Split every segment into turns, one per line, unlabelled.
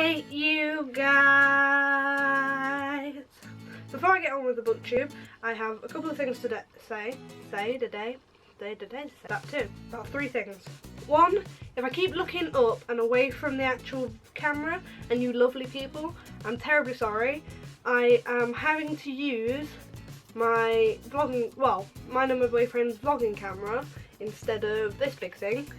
Hey you guys! Before I get on with the booktube, I have a couple of things to say today. That too. About 3 things. 1, if I keep looking up and away from the actual camera, and you lovely people, I'm terribly sorry. I am having to use my vlogging, well, mine and my boyfriend's vlogging camera instead of this big thing,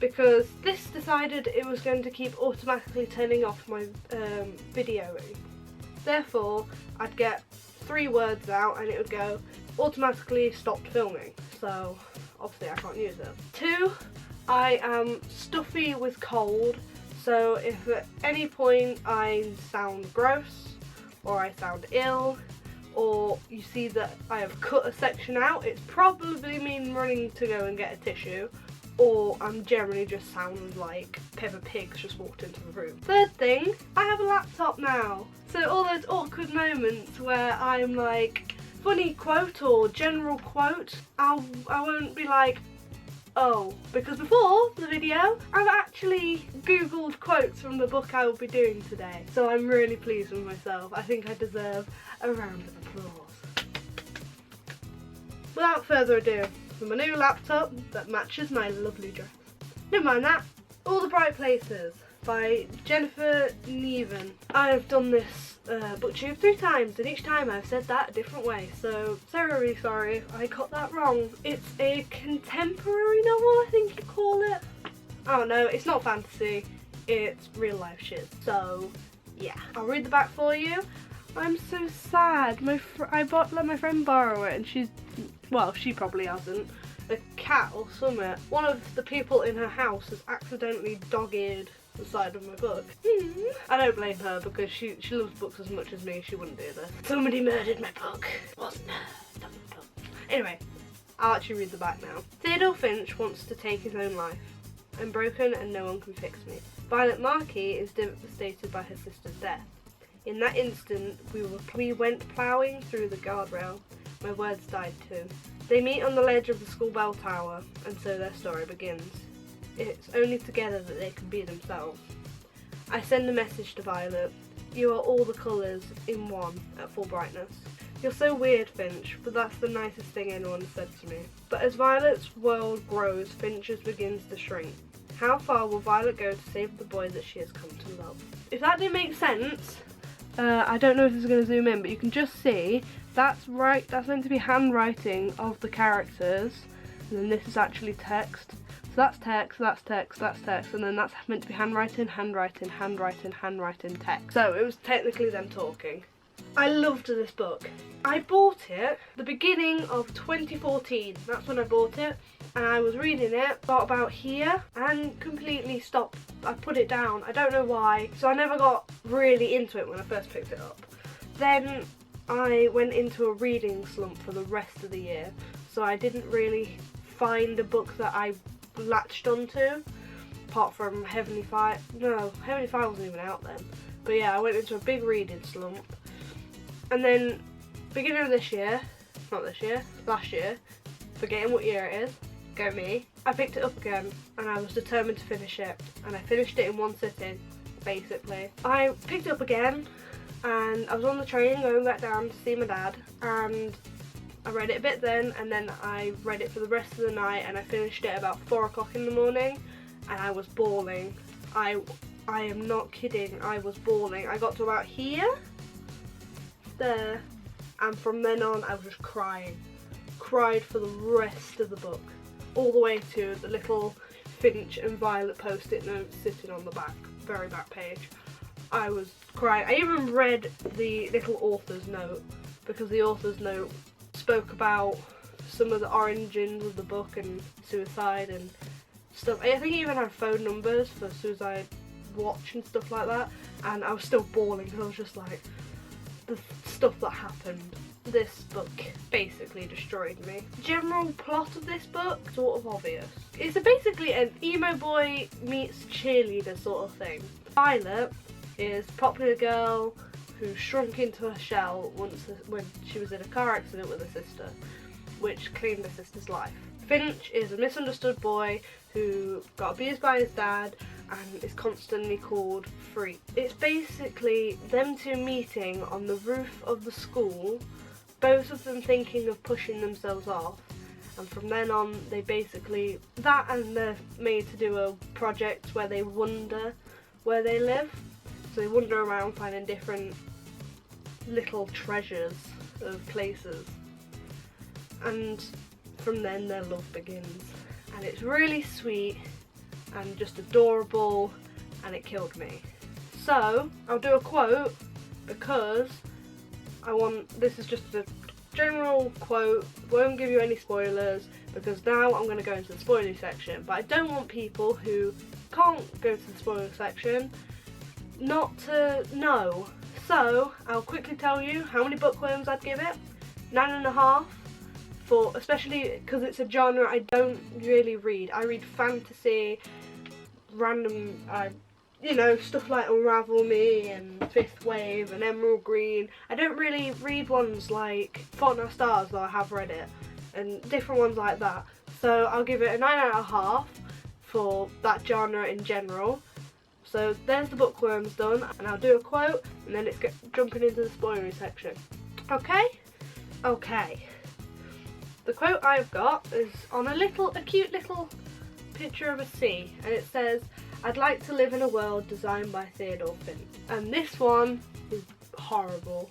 because this decided it was going to keep automatically turning off my videoing. Therefore, I'd get 3 words out and it would go automatically stopped filming. So obviously I can't use it. 2, I am stuffy with cold, so if at any point I sound gross or I sound ill, or you see that I have cut a section out, it's probably me running to go and get a tissue, or I'm generally just sounding like Peppa Pig's just walked into the room. 3rd thing, I have a laptop now. So all those awkward moments where I'm like, funny quote or general quote, I won't be like, oh, because before the video, I've actually googled quotes from the book I will be doing today. So I'm really pleased with myself. I think I deserve a round of applause. Without further ado, my new laptop that matches my lovely dress. Never mind that. All the Bright Places by Jennifer Neven. I have done this booktube 3 times, and each time I've said that a different way, so really sorry if I got that wrong. It's a contemporary novel, I think you call it. I don't know, it's not fantasy, it's real life shit. So yeah, I'll read the back for you. I'm so sad. I let my friend borrow it, and she probably hasn't. A cat or something. One of the people in her house has accidentally dog-eared the side of my book. I don't blame her, because she loves books as much as me. She wouldn't do this. Somebody murdered my book. Wasn't her. Anyway, I'll actually read the back now. Theodore Finch wants to take his own life. I'm broken and no one can fix me. Violet Markey is devastated by her sister's death. In that instant, we went ploughing through the guardrail. My words died too. They meet on the ledge of the school bell tower, and so their story begins. It's only together that they can be themselves. I send a message to Violet. You are all the colours in one at full brightness. You're so weird, Finch, but that's the nicest thing anyone has said to me. But as Violet's world grows, Finch's begins to shrink. How far will Violet go to save the boy that she has come to love? If that didn't make sense, I don't know if this is going to zoom in, but you can just see that's meant to be handwriting of the characters, and then this is actually text. So that's text, that's text, that's text, and then that's meant to be handwriting, handwriting, handwriting, handwriting, text. So it was technically them talking. I loved this book. I bought it the beginning of 2014. That's when I bought it, and I was reading it, got about here, and completely stopped. I put it down. I don't know why. So I never got really into it when I first picked it up. Then I went into a reading slump for the rest of the year, so I didn't really find a book that I latched onto, apart from Heavenly Fire. No, Heavenly Fire wasn't even out then. But yeah, I went into a big reading slump. And then, beginning of this year, not this year, last year, forgetting what year it is, go me, I picked it up again, and I was determined to finish it, and I finished it in one sitting, basically. I picked it up again, and I was on the train going back down to see my dad, and I read it a bit then, and then I read it for the rest of the night, and I finished it about 4 o'clock in the morning, and I was bawling. I am not kidding, I was bawling. I got to about here, there, and from then on I was just crying. Cried for the rest of the book, all the way to the little Finch and Violet post-it notes sitting on the very back page. I was crying. I even read the little author's note, because the author's note spoke about some of the origins of the book and suicide and stuff. I think it even had phone numbers for Suicide Watch and stuff like that, and I was still bawling because I was just like, the stuff that happened. This book basically destroyed me. General plot of this book, sort of obvious. It's basically an emo boy meets cheerleader sort of thing. Violet is a popular girl who shrunk into her shell when she was in a car accident with her sister, which claimed her sister's life. Finch is a misunderstood boy who got abused by his dad and is constantly called Freak. It's basically them two meeting on the roof of the school, both of them thinking of pushing themselves off, and from then on they basically, that and they're made to do a project where they wonder where they live. So they wander around finding different little treasures of places, and from then their love begins, and it's really sweet and just adorable, and it killed me. So I'll do a quote because this is just a general quote, won't give you any spoilers because now I'm going to go into the spoiler section, but I don't want people who can't go to the spoiler section not to know. So I'll quickly tell you how many bookworms I'd give it. 9.5, for especially because it's a genre I don't really read. I read fantasy, random, you know, stuff like Unravel Me and Fifth Wave and Emerald Green. I don't really read ones like Fault in Our Stars, though I have read it, and different ones like that. So I'll give it a 9.5 for that genre in general. So there's the bookworms done, and I'll do a quote and then it's jumping into the spoilery section. Okay? Okay. The quote I've got is on a cute little picture of a sea, and it says, "I'd like to live in a world designed by Theodore Finch." And this one is horrible.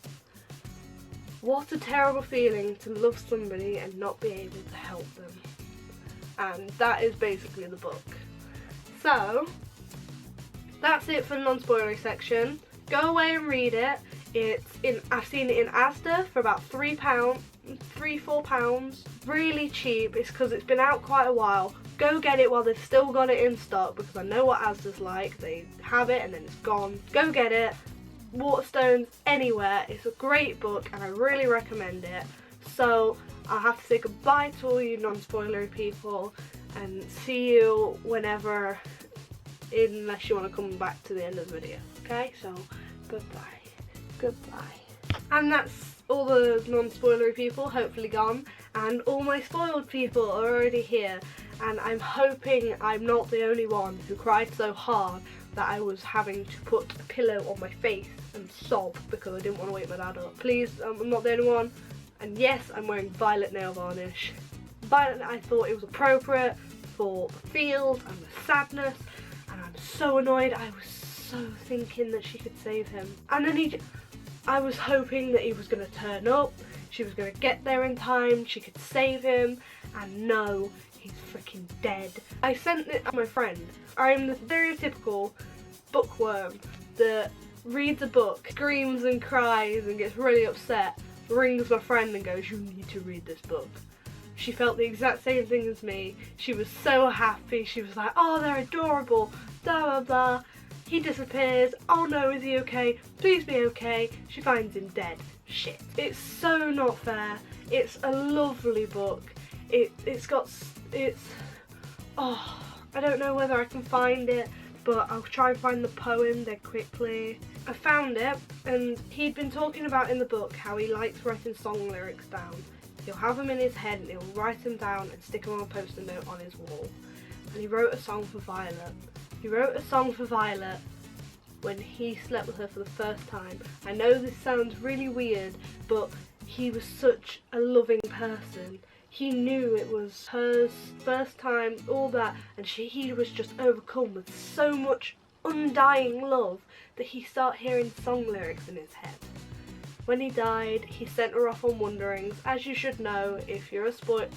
What a terrible feeling to love somebody and not be able to help them. And that is basically the book. So that's it for the non-spoilery section. Go away and read it. I've seen it in Asda for about £3, £4. Really cheap. It's because it's been out quite a while. Go get it while they've still got it in stock, because I know what Asda's like. They have it and then it's gone. Go get it. Waterstones, anywhere. It's a great book and I really recommend it. So I'll have to say goodbye to all you non-spoilery people and see you whenever, unless you want to come back to the end of the video. Okay, so goodbye. Goodbye. And that's all the non-spoilery people hopefully gone, and all my spoiled people are already here, and I'm hoping I'm not the only one who cried so hard that I was having to put a pillow on my face and sob because I didn't want to wake my dad up. Please, I'm not the only one. And yes, I'm wearing violet nail varnish. Violet, I thought it was appropriate for the feels and the sadness, and I'm so annoyed. I was so thinking that she could save him, and then I was hoping that he was going to turn up, she was going to get there in time, she could save him, and no, he's freaking dead. I sent it to my friend. I'm the stereotypical bookworm that reads a book, screams and cries and gets really upset, rings my friend and goes, "You need to read this book." She felt the exact same thing as me. She was so happy. She was like, "Oh, they're adorable, blah blah blah." He disappears. "Oh no, is he okay? Please be okay." She finds him dead. Shit. It's so not fair. It's a lovely book. Oh, I don't know whether I can find it, but I'll try and find the poem dead quickly. I found it, and he'd been talking about in the book how he likes writing song lyrics down. He'll have them in his head and he'll write them down and stick them on a post-it note on his wall. And he wrote a song for Violet. He wrote a song for Violet when he slept with her for the first time. I know this sounds really weird, but he was such a loving person. He knew it was her first time, all that, and he was just overcome with so much undying love that he started hearing song lyrics in his head. When he died, he sent her off on wanderings, as you should know if you're a spoiled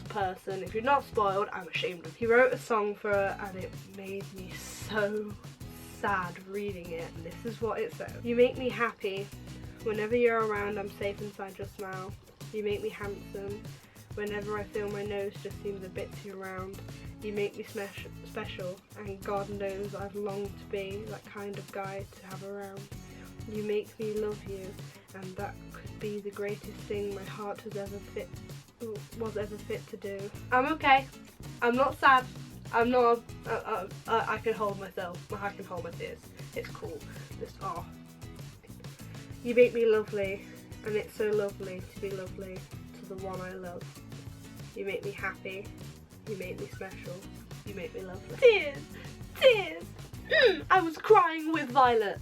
person. If you're not spoiled, I'm ashamed of you. He wrote a song for her and it made me so sad reading it, and this is what it says. "You make me happy. Whenever you're around, I'm safe inside your smile. You make me handsome. Whenever I feel my nose just seems a bit too round. You make me special, and God knows I've longed to be that kind of guy to have around. You make me love you, and that could be the greatest thing my heart was ever fit to do." I'm okay. I'm not sad. I'm not. I can hold myself. I can hold my tears. It's cool. Just You make me lovely, and it's so lovely to be lovely to the one I love. You make me happy. You make me special. You make me lovely. Tears! Tears! I was crying with Violet.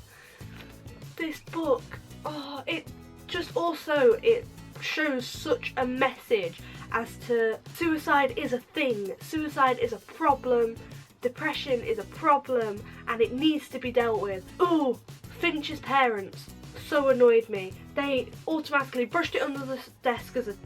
This book, oh, it just also, it shows such a message as to suicide is a thing, suicide is a problem, depression is a problem, and it needs to be dealt with. Ooh, Finch's parents so annoyed me. They automatically brushed it under the desk as an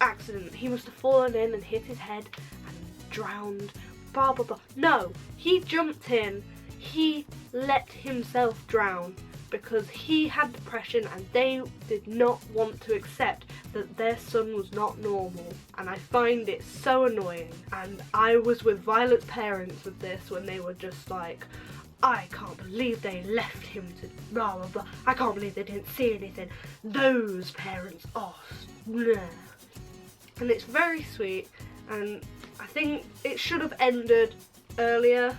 accident. He must have fallen in and hit his head and drowned, blah blah blah. No, he jumped in, he let himself drown because he had depression and they did not want to accept that their son was not normal. And I find it so annoying. And I was with Violet's parents with this when they were just like, I can't believe they left him to blah blah blah. I can't believe they didn't see anything. Those parents, oh, nah. And it's very sweet, and I think it should have ended earlier.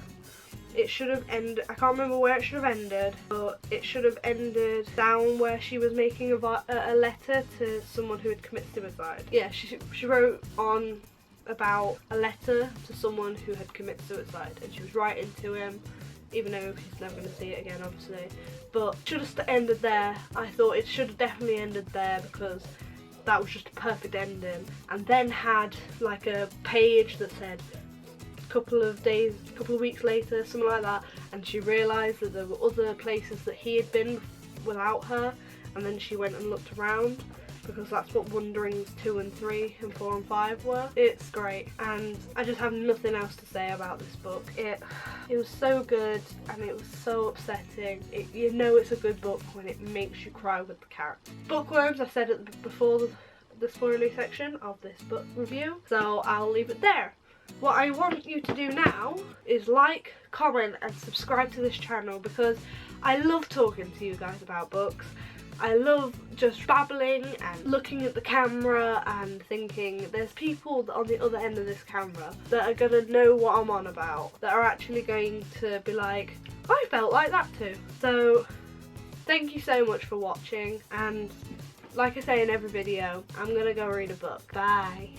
It should have ended, I can't remember where it should have ended, but it should have ended down where she was making a letter to someone who had committed suicide. Yeah, she wrote on about a letter to someone who had committed suicide, and she was writing to him, even though he's never going to see it again, obviously. But it should have ended there. I thought it should have definitely ended there because that was just a perfect ending. And then had like a page that said couple of weeks later, something like that, and she realised that there were other places that he had been without her, and then she went and looked around, because that's what Wanderings 2 and 3 and 4 and 5 were. It's great, and I just have nothing else to say about this book. It was so good, and it was so upsetting. You know it's a good book when it makes you cry with the character. Bookworms, I said it before the spoilery section of this book review, so I'll leave it there. What I want you to do now is like, comment and subscribe to this channel, because I love talking to you guys about books. I love just babbling and looking at the camera and thinking there's people on the other end of this camera that are going to know what I'm on about, that are actually going to be like, I felt like that too. So thank you so much for watching, and like I say in every video, I'm going to go read a book. Bye.